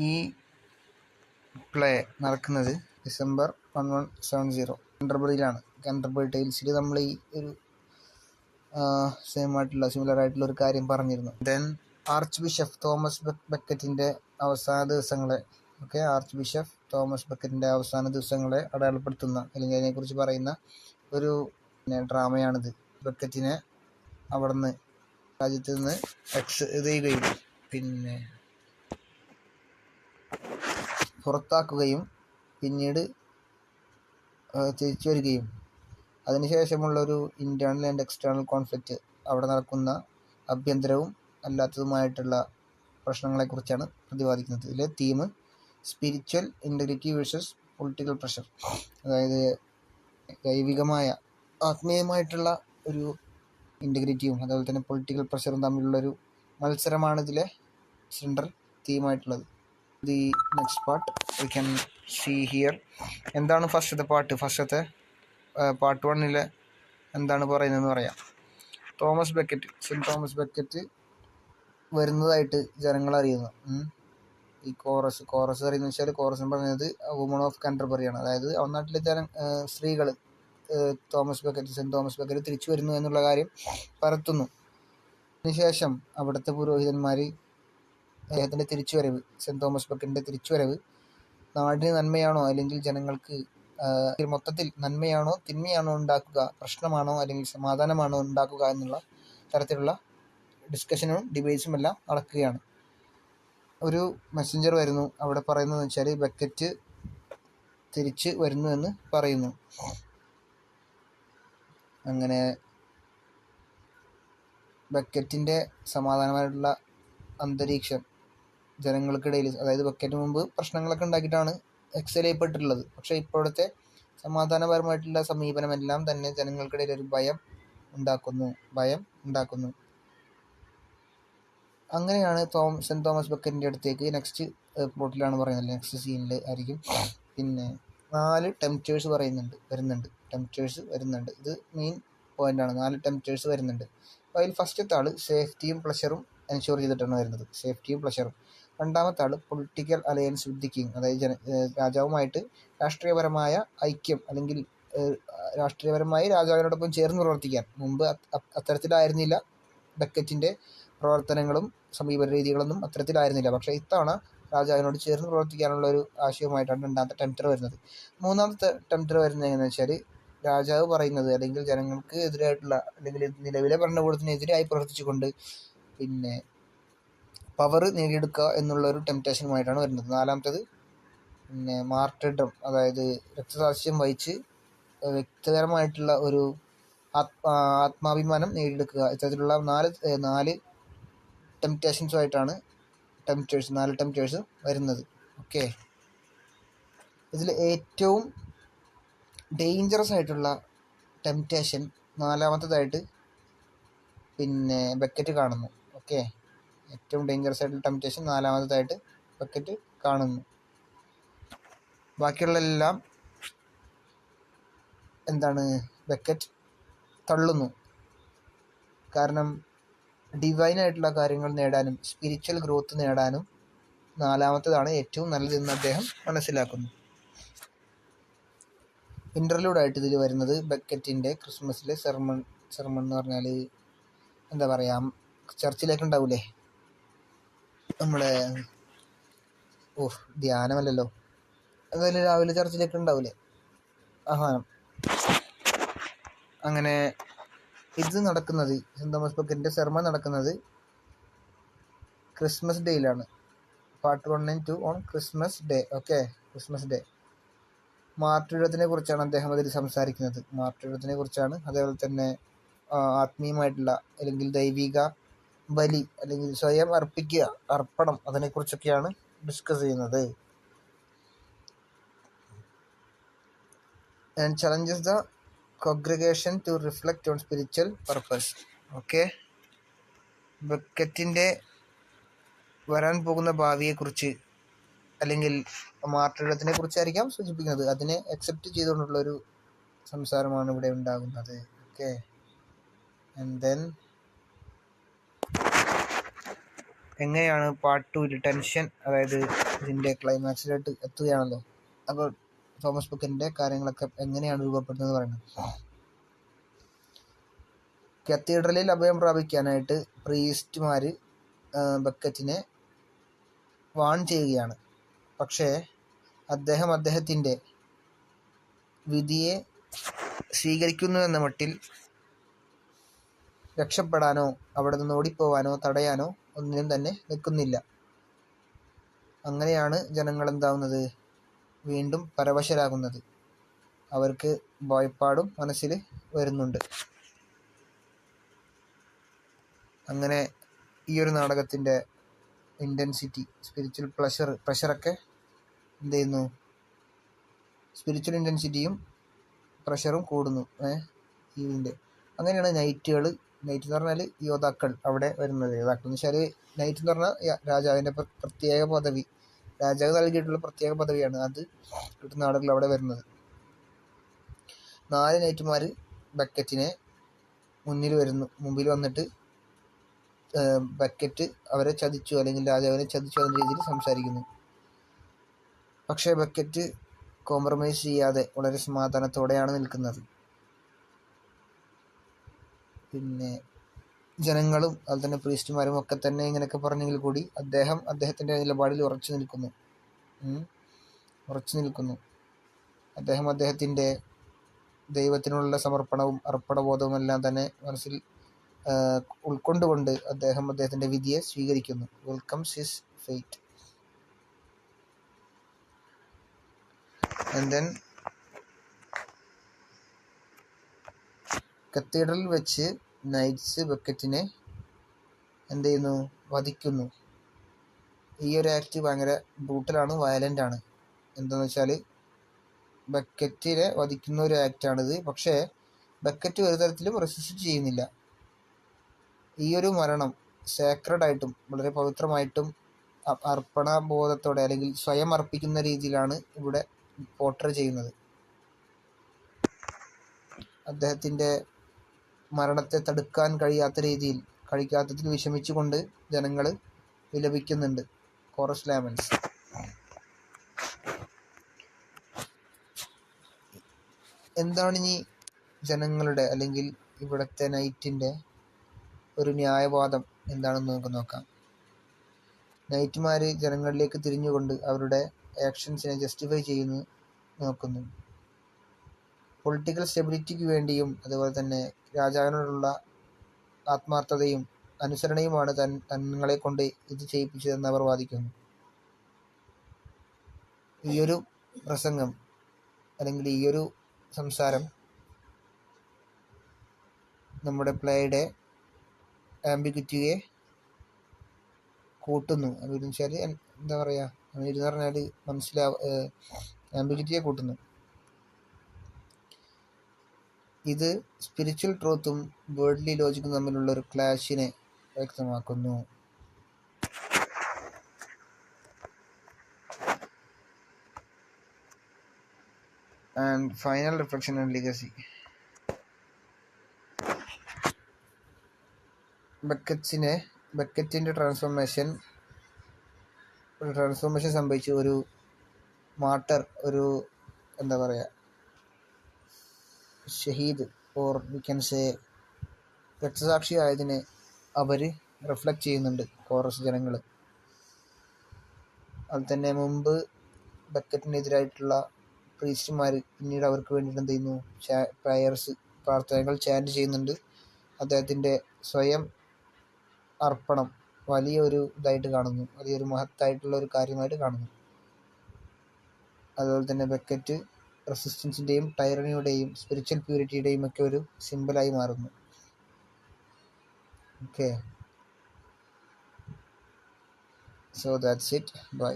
ഈ പ്ലേ നടക്കുന്നത് December 1170 കാൻറ്റർബറിയിലാണ്. Canterbury ടൈൽസിൽ നമ്മൾ ഈ ഒരു സിമിലർ ആയിട്ടുള്ള ഒരു കാര്യം പറഞ്ഞിരുന്നു. ദെൻ ആർച്ച് ബിഷപ്പ് തോമസ് ബക്കറ്റിൻ്റെ അവസാന ദിവസങ്ങളെ ആർച്ച് ബിഷപ്പ് തോമസ് ബക്കറ്റിൻ്റെ അവസാന ദിവസങ്ങളെ അടയാളപ്പെടുത്തുന്ന അല്ലെങ്കിൽ അതിനെക്കുറിച്ച് പറയുന്ന ഒരു ഡ്രാമയാണിത്. ബക്കറ്റിനെ അവിടുന്ന് രാജ്യത്ത് നിന്ന് ചെയ്യുകയും പിന്നെ പുറത്താക്കുകയും പിന്നീട് തിരിച്ചു വരികയും അതിനുശേഷമുള്ളൊരു ഇൻറ്റേർണൽ ആൻഡ് എക്സ്റ്റേണൽ കോൺഫ്ലിക്റ്റ്, അവിടെ നടക്കുന്ന ആഭ്യന്തരവും അല്ലാത്തതുമായിട്ടുള്ള പ്രശ്നങ്ങളെക്കുറിച്ചാണ് പ്രതിപാദിക്കുന്നത്. ഇതിലെ theme spiritual integrity versus political pressure, അതായത് ദൈവികമായ ആത്മീയമായിട്ടുള്ള ഒരു ഇൻറ്റഗ്രിറ്റിയും അതുപോലെ തന്നെ പൊളിറ്റിക്കൽ പ്രഷറും തമ്മിലുള്ളൊരു മത്സരമാണ് ഇതിലെ സെൻട്രൽ തീമായിട്ടുള്ളത്. The next part we can see here. എന്താണ് ഫസ്റ്റത്തെ പാർട്ട് 1 എന്താണ് പറയുന്നതെന്ന് പറയാം. സെൻറ്റ് തോമസ് ബക്കറ്റ് വരുന്നതായിട്ട് ജനങ്ങൾ അറിയുന്നു. ഈ കോറസ് അറിയുന്ന വെച്ചാൽ കോറസ് എന്ന് പറയുന്നത് വുമൺ ഓഫ് കാൻറ്റർബറിയാണ്. അതായത് നാട്ടിലെ സ്ത്രീകൾ സെൻറ്റ് തോമസ് ബക്കറ്റ് തിരിച്ചു വരുന്നു എന്നുള്ള കാര്യം പരത്തുന്നു. അതിനുശേഷം അവിടുത്തെ പുരോഹിതന്മാർ അദ്ദേഹത്തിൻ്റെ തിരിച്ചുവരവ്, സെൻറ്റ് തോമസ് ബക്കറ്റിൻ്റെ തിരിച്ചുവരവ് നാടിന് നന്മയാണോ അല്ലെങ്കിൽ ജനങ്ങൾക്ക് മൊത്തത്തിൽ നന്മയാണോ തിന്മയാണോ ഉണ്ടാക്കുക, പ്രശ്നമാണോ അല്ലെങ്കിൽ സമാധാനമാണോ ഉണ്ടാക്കുക എന്നുള്ള തരത്തിലുള്ള ഡിസ്കഷനും ഡിബേറ്റ്സും എല്ലാം നടക്കുകയാണ്. ഒരു മെസ്സഞ്ചർ വരുന്നു. അവിടെ പറയുന്നതെന്ന് വെച്ചാൽ ബക്കറ്റ് തിരിച്ച് വരുന്നു എന്ന് പറയുന്നു. അങ്ങനെ ബക്കറ്റിൻ്റെ സമാധാനമായിട്ടുള്ള അന്തരീക്ഷം ജനങ്ങൾക്കിടയിൽ, അതായത് ബക്കറ്റ് മുമ്പ് പ്രശ്നങ്ങളൊക്കെ ഉണ്ടാക്കിയിട്ടാണ് എക്സൈൽ ചെയ്യപ്പെട്ടിട്ടുള്ളത്. പക്ഷേ ഇപ്പോഴത്തെ സമാധാനപരമായിട്ടുള്ള സമീപനമെല്ലാം തന്നെ ജനങ്ങൾക്കിടയിൽ ഒരു ഭയം ഉണ്ടാക്കുന്നു. അങ്ങനെയാണ് സെൻറ്റ് തോമസ് ബക്കറ്റിൻ്റെ അടുത്തേക്ക് നെക്സ്റ്റ് പ്ലോട്ടിലാണ് പറയുന്നത്, നെക്സ്റ്റ് സീനിൽ ആയിരിക്കും. പിന്നെ 4 ടെംപ്റ്റേഴ്സ് വരുന്നുണ്ട്. ഇത് മെയിൻ പോയിൻ്റാണ്. 4 ടെംപ്റ്റേഴ്സ് വരുന്നുണ്ട്. അപ്പോൾ അതിൽ ഫസ്റ്റത്തെ ആൾ സേഫ്റ്റിയും പ്ലഷറും എൻഷുർ ചെയ്തിട്ടാണ് വരുന്നത്. സേഫ്റ്റിയും പ്ലഷറും. രണ്ടാമത്തെ ആൾ political alliance with the king, അതായത് രാജാവുമായിട്ട് രാഷ്ട്രീയപരമായ ഐക്യം അല്ലെങ്കിൽ രാഷ്ട്രീയപരമായി രാജാവിനോടൊപ്പം ചേർന്ന് പ്രവർത്തിക്കാൻ. മുമ്പ് അത്തരത്തിലായിരുന്നില്ല ബക്കറ്റിൻ്റെ പ്രവർത്തനങ്ങളും സമീപന രീതികളൊന്നും അത്തരത്തിലായിരുന്നില്ല. പക്ഷേ ഇത്തവണ രാജാവിനോട് ചേർന്ന് പ്രവർത്തിക്കാനുള്ള ഒരു ആശയവുമായിട്ടാണ് രണ്ടാമത്തെ ടെംപ്റ്റർ വരുന്നത്. മൂന്നാമത്തെ ടെംപ്റ്റർ വരുന്നത് എങ്ങനെയാണെന്ന് വെച്ചാൽ രാജാവ് പറയുന്നത് അല്ലെങ്കിൽ ജനങ്ങൾക്ക് എതിരായിട്ടുള്ള അല്ലെങ്കിൽ നിലവിലെ ഭരണകൂടത്തിനെതിരായി പ്രവർത്തിച്ചുകൊണ്ട് പിന്നെ പവർ നേടിയെടുക്കുക എന്നുള്ളൊരു ടെംപ്റ്റേഷനുമായിട്ടാണ് വരുന്നത്. നാലാമത്തേത് മാർട്ടിർഡം, അതായത് രക്തസാക്ഷ്യം വഹിച്ച് വ്യക്തിപരമായിട്ടുള്ള ഒരു ആത്മാഭിമാനം നേടിയെടുക്കുക. ഇത്തരത്തിലുള്ള 4 ടെംപ്റ്റേഷൻസുമായിട്ടാണ് 4 ടെംപ്റ്റേഴ്സ് വരുന്നത്. ഓക്കെ, ഇതിൽ ഏറ്റവും ഡേഞ്ചറസ് ആയിട്ടുള്ള ടെംപ്റ്റേഷൻ നാലാമത്തേതായിട്ട് ബക്കറ്റ് കാണുന്നു. ഓക്കെ, ഏറ്റവും ഡേഞ്ചറസ് ആയിട്ടുള്ള ടെംപ്റ്റേഷൻ നാലാമത്തേതായിട്ട് ബക്കറ്റ് കാണുന്നു. ബാക്കിയുള്ളതെല്ലാം ബക്കറ്റ് തള്ളുന്നു. കാരണം ഡിവൈനായിട്ടുള്ള കാര്യങ്ങൾ നേടാനും സ്പിരിച്വൽ ഗ്രോത്ത് നേടാനും നാലാമത്തേതാണ് ഏറ്റവും നല്ലതെന്ന് അദ്ദേഹം മനസ്സിലാക്കുന്നു. ഇൻ്റർലൂഡായിട്ട് ഇതിൽ വരുന്നത് ബക്കറ്റിൻ്റെ ക്രിസ്മസിലെ സെർമൺ എന്ന് പറഞ്ഞാൽ എന്താ പറയുക, ചർച്ചിലേക്ക് ഉണ്ടാവില്ലേ നമ്മളെ ധ്യാനമല്ലല്ലോ, എന്തായാലും രാവിലെ ചർച്ചിലേക്ക് ഉണ്ടാവില്ലേ ആഹ്വാനം. അങ്ങനെ ഇത് നടക്കുന്നത് സെൻറ്റ് തോമസ് ബക്കറ്റിൻ്റെ സെർമൺ നടക്കുന്നത് ക്രിസ്മസ് ഡേയിലാണ്. Part 1 and 2 on Christmas day. Okay, Christmas day. മാർട്ടിർഡത്തിനെ കുറിച്ചാണ് അദ്ദേഹം അതിൽ സംസാരിക്കുന്നത്. അതേപോലെ തന്നെ ആത്മീയമായിട്ടുള്ള അല്ലെങ്കിൽ ദൈവിക ബലി അല്ലെങ്കിൽ സ്വയം അർപ്പണം, അതിനെക്കുറിച്ചൊക്കെയാണ് ഡിസ്കസ് ചെയ്യുന്നത്. And challenges the congregation to reflect on spiritual purpose. Okay, ബക്കറ്റിൻ്റെ വരാൻ പോകുന്ന ഭാവിയെക്കുറിച്ച് അല്ലെങ്കിൽ മാർട്ടിർഡത്തിനെ കുറിച്ചായിരിക്കാം സൂചിപ്പിക്കുന്നത്. അതിനെ അക്സെപ്റ്റ് ചെയ്തുകൊണ്ടുള്ളൊരു സംസാരമാണ് ഇവിടെ ഉണ്ടാകുന്നത്. ഓക്കെ, ആൻഡ് ദെൻ എങ്ങനെയാണ് പാർട്ട് 2 ടെൻഷൻ, അതായത് ഇതിൻ്റെ ക്ലൈമാക്സിലോട്ട് എത്തുകയാണല്ലോ. അപ്പോൾ തോമസ് ബക്കറ്റിൻ്റെ കാര്യങ്ങളൊക്കെ എങ്ങനെയാണ് രൂപപ്പെടുന്നത് പറയുന്നത്. കത്തീഡ്രലിൽ അഭയം പ്രാപിക്കാനായിട്ട് പ്രീസ്റ്റുമാർ ബക്കറ്റിനെ വാൺ ചെയ്യുകയാണ്. പക്ഷേ അദ്ദേഹം അദ്ദേഹത്തിൻ്റെ വിധിയെ സ്വീകരിക്കുന്നുവെന്ന മട്ടിൽ രക്ഷപ്പെടാനോ അവിടെ നിന്ന് ഓടിപ്പോവാനോ തടയാനോ ഒന്നിനും തന്നെ നിൽക്കുന്നില്ല. അങ്ങനെയാണ് ജനങ്ങൾ എന്താവുന്നത്, വീണ്ടും പരവശരാകുന്നത്. അവർക്ക് ഭയപ്പാടും മനസ്സിൽ വരുന്നുണ്ട്. അങ്ങനെ ഈ ഒരു നാടകത്തിൻ്റെ ഇൻറ്റൻസിറ്റി, സ്പിരിച്വൽ പ്രഷറൊക്കെ എന്ത് ചെയ്യുന്നു, സ്പിരിച്വൽ ഇൻറ്റൻസിറ്റിയും പ്രഷറും കൂടുന്നു ഇതിൻ്റെ. അങ്ങനെയാണ് നൈറ്റ് എന്ന് പറഞ്ഞാൽ യോദ്ധാക്കൾ അവിടെ വരുന്നത്. യോദ്ധാക്കൾ എന്ന് വെച്ചാൽ നൈറ്റ് എന്ന് പറഞ്ഞാൽ രാജാവിൻ്റെ പ്രത്യേക പദവി, രാജാവ് നൽകിയിട്ടുള്ള പ്രത്യേക പദവിയാണ്. അത് കിട്ടുന്ന ആളുകൾ അവിടെ വരുന്നത്. 4 നൈറ്റുമാർ ബക്കറ്റിനെ മുമ്പിൽ വന്നിട്ട് ബക്കറ്റ് അവരെ ചതിച്ചു അല്ലെങ്കിൽ രാജാവിനെ ചതിച്ചു എന്ന രീതിയിൽ സംസാരിക്കുന്നു. പക്ഷേ ബക്കറ്റ് കോംപ്രമൈസ് ചെയ്യാതെ വളരെ സമാധാനത്തോടെയാണ് നിൽക്കുന്നത്. പിന്നെ ജനങ്ങളും അതുപോലെ തന്നെ പ്രീസ്റ്റുമാരും ഒക്കെ തന്നെ ഇങ്ങനെയൊക്കെ പറഞ്ഞെങ്കിൽ കൂടി അദ്ദേഹം അദ്ദേഹത്തിൻ്റെ നിലപാടിൽ ഉറച്ചു നിൽക്കുന്നു. അദ്ദേഹം അദ്ദേഹത്തിൻ്റെ ദൈവത്തിനുള്ള സമർപ്പണവും അർപ്പണബോധവും എല്ലാം തന്നെ മനസ്സിൽ ഉൾക്കൊണ്ടുകൊണ്ട് അദ്ദേഹം അദ്ദേഹത്തിൻ്റെ വിധിയെ സ്വീകരിക്കുന്നു. Welcomes his fate. And then കത്തീഡ്രലിൽ വെച്ച് നൈറ്റ്സ് ബക്കറ്റിനെ എന്ത് ചെയ്യുന്നു, വധിക്കുന്നു. ഈ ഒരു ആക്ട് ഭയങ്കര ബ്രൂട്ടലാണ്, വയലൻ്റ് ആണ്. എന്താണെന്ന് വെച്ചാൽ ബക്കറ്റിനെ വധിക്കുന്ന ഒരു ആക്റ്റാണിത്. പക്ഷേ ബക്കറ്റ് ഒരു തരത്തിലും റെസിസ്റ്റ് ചെയ്യുന്നില്ല. ഈ ഒരു മരണം സേക്രഡായിട്ടും വളരെ പവിത്രമായിട്ടും അർപ്പണബോധത്തോടെ അല്ലെങ്കിൽ സ്വയം അർപ്പിക്കുന്ന രീതിയിലാണ് ഇവിടെ പോർട്രേ ചെയ്യുന്നത്. അദ്ദേഹത്തിൻ്റെ മരണത്തെ തടുക്കാൻ കഴിയാത്തതിൽ വിഷമിച്ചുകൊണ്ട് ജനങ്ങൾ വിലപിക്കുന്നുണ്ട്. Chorus laments. എന്താണിനി ജനങ്ങളുടെ അല്ലെങ്കിൽ ഇവിടുത്തെ നൈറ്റിൻ്റെ ഒരു ന്യായവാദം എന്താണെന്ന് നമുക്ക് നോക്കാം. നൈറ്റുമാർ ജനങ്ങളിലേക്ക് തിരിഞ്ഞുകൊണ്ട് അവരുടെ ആക്ഷൻസിനെ ജസ്റ്റിഫൈ ചെയ്യുന്നു നോക്കുന്നു. പൊളിറ്റിക്കൽ സ്റ്റെബിലിറ്റിക്ക് വേണ്ടിയും അതുപോലെ തന്നെ രാജാവിനോടുള്ള ആത്മാർത്ഥതയും അനുസരണയുമാണ് തങ്ങളെ കൊണ്ട് ഇത് ചെയ്യിപ്പിച്ചതെന്ന് അവർ വാദിക്കുന്നു. ഈയൊരു പ്രസംഗം അല്ലെങ്കിൽ ഈയൊരു സംസാരം നമ്മുടെ പ്ലേയുടെ ആംബിഗ്വിറ്റിയെ കൂട്ടുന്നു. അതെന്ന് വെച്ചാൽ എന്താ പറയുക, എന്ന് പറഞ്ഞാൽ ആംബിഗ്വിറ്റിയെ കൂട്ടുന്നു. ഇത് സ്പിരിച്വൽ ട്രൂത്തും വേർഡ്ലി ലോജിക്കും തമ്മിലുള്ള ഒരു ക്ലാഷിനെ വ്യക്തമാക്കുന്നു. And final reflection and legacy. ബക്കറ്റിൻ്റെ ട്രാൻസ്ഫോർമേഷൻ സംഭവിച്ചു. ഒരു മാർട്ടർ, ഒരു എന്താ പറയുക, ഷഹീദ് ഓർ വി ക്യാൻ സേ രക്തസാക്ഷി ആയതിനെ അവർ റിഫ്ലക്റ്റ് ചെയ്യുന്നുണ്ട് കോറസ് ജനങ്ങൾ. അതുപോലെ തന്നെ മുമ്പ് ബക്കറ്റിനെതിരായിട്ടുള്ള പ്രീസ്റ്റുമാർ പിന്നീട് അവർക്ക് വേണ്ടിയിട്ട് എന്ത് ചെയ്യുന്നു, പ്രാർത്ഥനകൾ ചാൻറ്റ് ചെയ്യുന്നുണ്ട്. അദ്ദേഹത്തിൻ്റെ സ്വയം അർപ്പണം വലിയൊരു ഇതായിട്ട് കാണുന്നു, വലിയൊരു മഹത്തായിട്ടുള്ള ഒരു കാര്യമായിട്ട് കാണുന്നു. അതുപോലെ തന്നെ ബക്കറ്റ് റെസിസ്റ്റൻസിൻ്റെയും ടൈറണിയുടെയും സ്പിരിച്വൽ പ്യൂരിറ്റിയുടെയും ഒക്കെ ഒരു സിമ്പിളായി മാറുന്നു. Okay, so that's it. By.